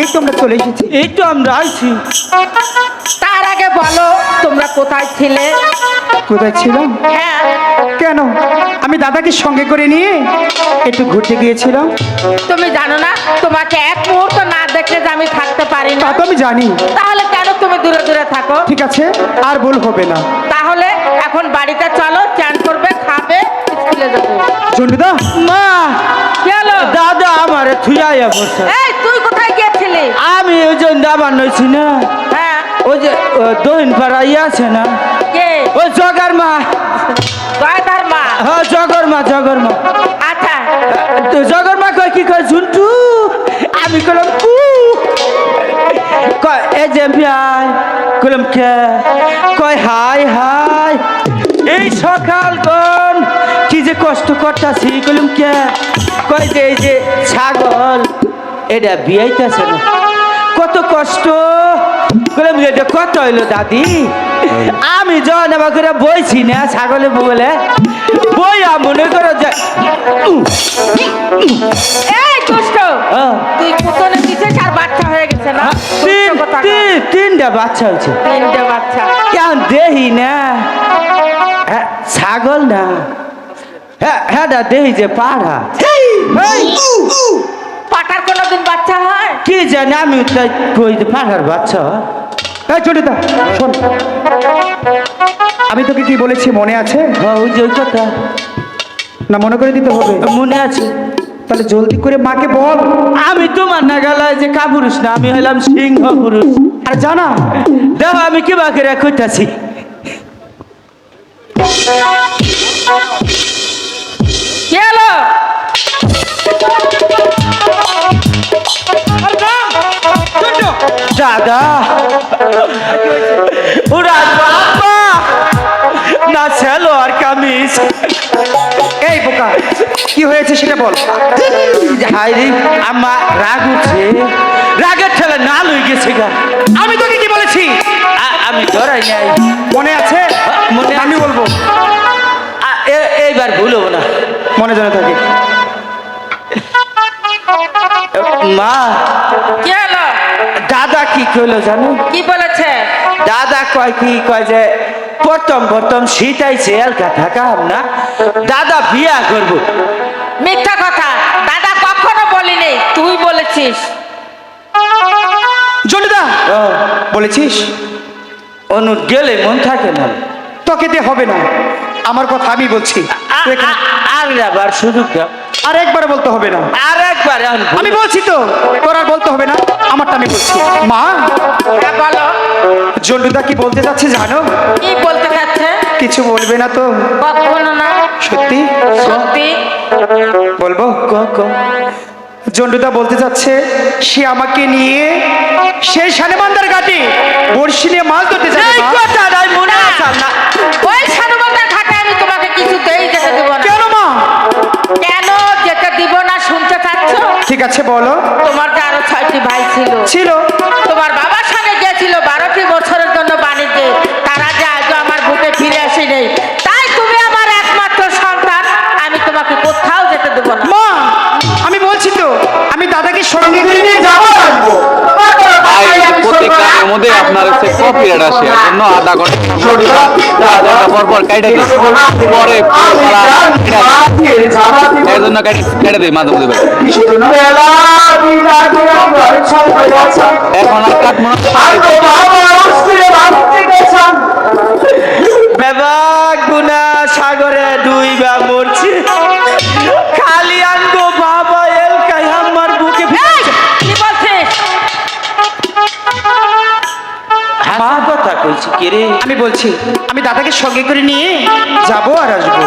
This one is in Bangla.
এই তো আমরা চলে এসেছি। এই তো আমরা আইছি। তার আগে বলো তোমরা কোথায় ছিলে? কোথায় ছিলাম? হ্যাঁ, কেন? আমি দাদাকে সঙ্গে করে নিয়ে একটু ঘুরতে গিয়েছিলাম। তুমি জানো না তোমাকে এক মুহূর্ত না দেখলে যে আমি থাকতে পারি না? তা তো আমি জানি। তাহলে কেন তুমি দূরে দূরে থাকো? ঠিক আছে, আর ভুল হবে না। তাহলে এখন বাড়িতে চলো, চান করবে, খাবে, স্কুলে যাবে। জন্ডুদা, মা, চলো। দাদা আমারে থুইয়া বসে। এই তুই কোথায় গিয়েছিলি? আমি ওই যে দাবার নইছি না, হ্যাঁ, ওই যে দহিন পাড়া আছে না, কে? ওই জগার মা। জয়দার মা। হ্যাঁ, জগর মা, জগর মা। আচ্ছা, তো জগর মা কয় কি কয় ঝুন্টু, আমি কইলাম কু, কয় এ যে ভাই, কইলাম কে, কয় হাই হাই, এই সকাল কোন কি যে কষ্ট করতাছি, কইলাম কে, কয় যে এই যে ছাগল এটা বিয়াইতেছে না, কত কষ্ট। কইলাম এটা কত হইলো দাদি? আমি যখন আমার করে বইছি না ছাগলে বলে বইয়া মনে করো যে এই দুষ্ট, হ্যাঁ, তুই কোতনে দিছিস আর বাচ্চা হয়ে গেছে না? তিনটা বাচ্চা হয়েছে। তিনটে বাচ্চা। কেন দেহি না, হ্যাঁ, ছাগল না, হ্যাঁ হ্যাঁ দেহি যে পাড়া। পাটার কোনোদিন বাচ্চা হয়? কি জানি, আমি তাই কই যে পাড়ার বাচ্চা হয়। এই জন্ডুদা শোন, আমি তোকে কি বলেছি মনে আছে? হ্যাঁ, ওই যে ওই কথা না মনে করে দিতে হবে? মনে আছে। তাহলে জলদি করে মাকে বল। আমি তোমার না গেলায় যে কাপুরুষ না, আমি হলাম সিংহ পুরুষ। আর জানা দেখো আমি কি বাকি রাখতেছি। কি হলো? দাদা ওরা বাবা না ছিল আর কামিজ। এই বোকা, কি হয়েছে সেটা বল। হাইরে আমার রাগ উঠছে, রাগের ঠেলা না লই গেছে গা। আমি তোকে কি বলেছি আমি ধরাই নাই। মনে আছে? মনে আমি আছে। বলবো, এইবার ভুল হবো না। মনে জানা থাকে। মা, কি হলো? দাদা কি কইলো জানো? কি বলেছে? দাদা কয় কি কয় যে প্রথম প্রথম শীতাইছে এলকা থাকাম না, দাদা বিয়া করবো। মিথ্যা কথা, দাদা কখনো বলিনি, তুই বলেছিস। জন্ডুদা বলেছিস? অনু গেলে মন থাকে না। তোকে দিয়ে হবে না, আমার কথা আমি বলছি। তুই এখানে আর আবার সুযোগ দাও, আর একবার বলতে হবে না। আর একবার আমি বলছি তো, তোর আর বলতে হবে না, আমারটা আমি বলছি। মা, হ্যাঁ বলো, জন্ডুদা কি বলতে যাচ্ছে জানো? কি বলতে চাচ্ছে? কিছু বলবে না তো? কখনো না। সত্যি সত্যি? বলবো? জন্ডুদা বলতে যাচ্ছে সে আমাকে নিয়ে সেই শানেমান্দার ঘাটে বড়শি নিয়ে মাছ ধরতে যাবে। এই মা। কথা নাই মনে আছে না? ওই সানুবান্ধার ঘাটে আমি তোমাকে কিছুতেই যেতে দিব না। কেন মা? কেন যেতে দিব না শুনতে চাচ্ছ? ঠিক আছে বলো। তোমার যে আরো 6টি ভাই ছিল, ছিল। তোমার বাবার সঙ্গে গিয়েছিল 12টি বছরের জন্য বাণিজ্যে, তারা যে আজও আমার বুকে ফিরে আসে নেই। তাই তুমি আমার একমাত্র সন্তান, আমি তোমাকে কোথাও যেতে দেব না। মা, আমি বলছি তো, আমি দাদাকে সঙ্গে করে নিয়ে যাবো আর আসবো। প্রত্যেক গানের মধ্যে আপনার হচ্ছে কপিরাইট আসে, এর জন্য আধা ঘন্টা পর পর কাইটা দিই, পরে এর জন্য কেটে দিই মাঝে মধ্যে। এখন আর কাটবো না। বাবা গুনা সাগরে ডুইবা মরছি, খালি আনগো বাবা এলকাই আমার বুকে এই, কি বলছিস? মা কথা কইছি কে রে? আমি বলছি আমি দাদাকে সঙ্গে করে নিয়ে যাবো আর আসবো।